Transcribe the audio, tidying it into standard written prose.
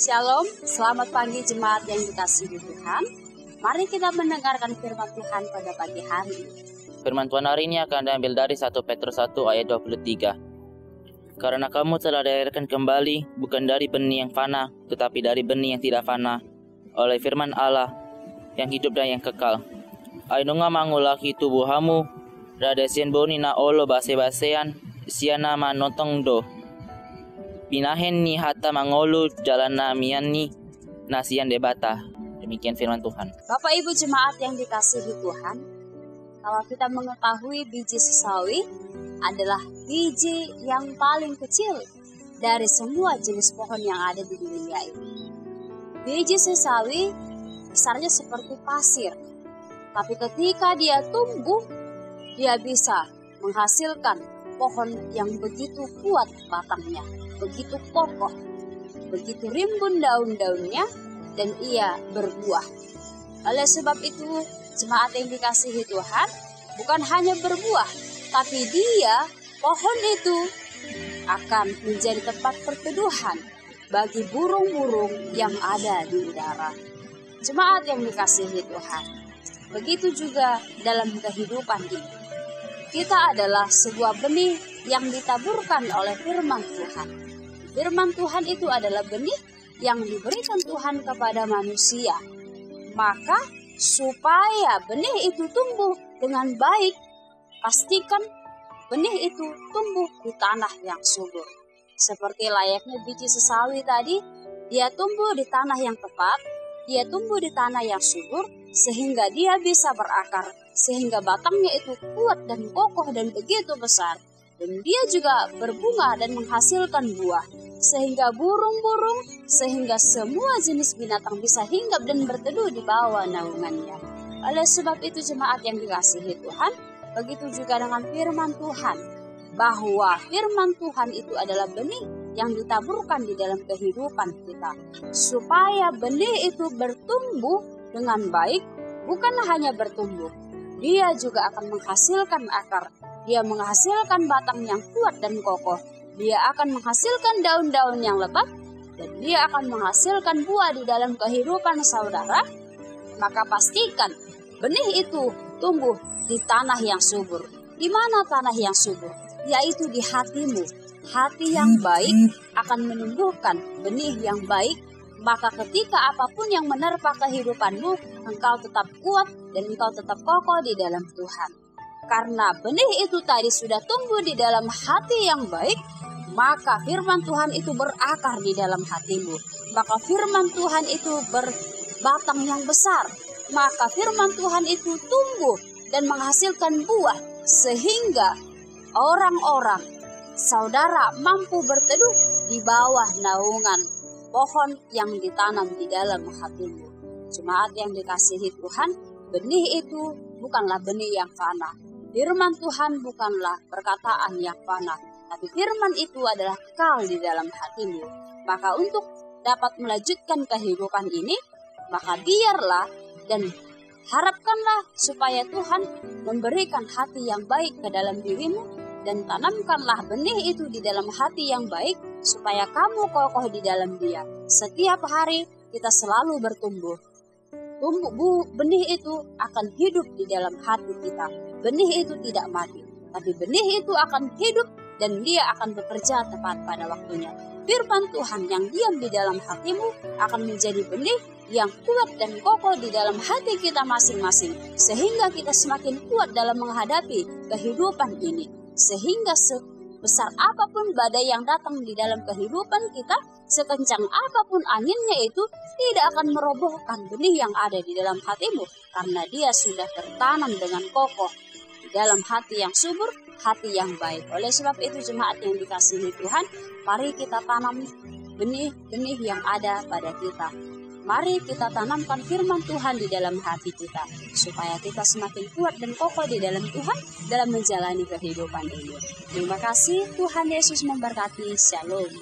Shalom, selamat pagi jemaat yang dikasihi Tuhan. Mari kita mendengarkan firman Tuhan pada pagi hari ini. Firman Tuhan hari ini akan diambil dari 1 Petrus 1 ayat 23. Karena kamu telah dilahirkan kembali bukan dari benih yang fana, tetapi dari benih yang tidak fana, oleh firman Allah yang hidup dan yang kekal. Ainunga mangulaki tubuhamu, radesien boni na olo base-basean, siana manotong do. Pinahen ni hata mangolu jalan namian ni nasian debata. Demikian firman Tuhan. Bapak Ibu jemaat yang dikasihi Tuhan, kalau kita mengetahui biji sesawi adalah biji yang paling kecil dari semua jenis pohon yang ada di dunia ini. Biji sesawi besarnya seperti pasir, tapi ketika dia tumbuh, dia bisa menghasilkan pohon yang begitu kuat batangnya, begitu kokoh, begitu rimbun daun-daunnya, dan ia berbuah. Oleh sebab itu, jemaat yang dikasihi Tuhan, bukan hanya berbuah, tapi pohon itu akan menjadi tempat perteduhan bagi burung-burung yang ada di udara. Jemaat yang dikasihi Tuhan, begitu juga dalam kehidupan ini. Kita adalah sebuah benih yang ditaburkan oleh firman Tuhan. Firman Tuhan itu adalah benih yang diberikan Tuhan kepada manusia. Maka supaya benih itu tumbuh dengan baik, pastikan benih itu tumbuh di tanah yang subur. Seperti layaknya biji sesawi tadi, dia tumbuh di tanah yang tepat, dia tumbuh di tanah yang subur, sehingga dia bisa berakar, sehingga batangnya itu kuat dan kokoh dan begitu besar. Dan dia juga berbunga dan menghasilkan buah, sehingga burung-burung, sehingga semua jenis binatang bisa hinggap dan berteduh di bawah naungannya. Oleh sebab itu jemaat yang dikasihi Tuhan, begitu juga dengan firman Tuhan, bahwa firman Tuhan itu adalah benih yang ditaburkan di dalam kehidupan kita, supaya benih itu bertumbuh dengan baik. Bukan hanya bertumbuh, dia juga akan menghasilkan akar, dia menghasilkan batang yang kuat dan kokoh, dia akan menghasilkan daun-daun yang lebat, dan dia akan menghasilkan buah di dalam kehidupan saudara. Maka pastikan benih itu tumbuh di tanah yang subur. Di mana tanah yang subur? Yaitu di hatimu. Hati yang baik akan menumbuhkan benih yang baik. Maka ketika apapun yang menerpa kehidupanmu, engkau tetap kuat dan engkau tetap kokoh di dalam Tuhan. Karena benih itu tadi sudah tumbuh di dalam hati yang baik, maka firman Tuhan itu berakar di dalam hatimu. Maka firman Tuhan itu berbatang yang besar. Maka firman Tuhan itu tumbuh dan menghasilkan buah, sehingga orang-orang, saudara mampu berteduh di bawah naungan pohon yang ditanam di dalam hatimu. Jemaat yang dikasihi Tuhan, benih itu bukanlah benih yang fana. Firman Tuhan bukanlah perkataan yang fana, tapi firman itu adalah kekal di dalam hatimu. Maka untuk dapat melanjutkan kehidupan ini, maka biarlah dan harapkanlah supaya Tuhan memberikan hati yang baik ke dalam dirimu, dan tanamkanlah benih itu di dalam hati yang baik, supaya kamu kokoh di dalam dia. Setiap hari kita selalu bertumbuh. Benih itu akan hidup di dalam hati kita. Benih itu tidak mati, tapi benih itu akan hidup dan dia akan bekerja tepat pada waktunya. Firman Tuhan yang diam di dalam hatimu akan menjadi benih yang kuat dan kokoh di dalam hati kita masing-masing, sehingga kita semakin kuat dalam menghadapi kehidupan ini. Sehingga sebesar apapun badai yang datang di dalam kehidupan kita, sekencang apapun anginnya itu tidak akan merobohkan benih yang ada di dalam hatimu, karena dia sudah tertanam dengan kokoh di dalam hati yang subur, hati yang baik. Oleh sebab itu jemaat yang dikasihi Tuhan, mari kita tanam benih-benih yang ada pada kita. Mari kita tanamkan firman Tuhan di dalam hati kita, supaya kita semakin kuat dan kokoh di dalam Tuhan dalam menjalani kehidupan ini. Terima kasih, Tuhan Yesus memberkati. Shalom.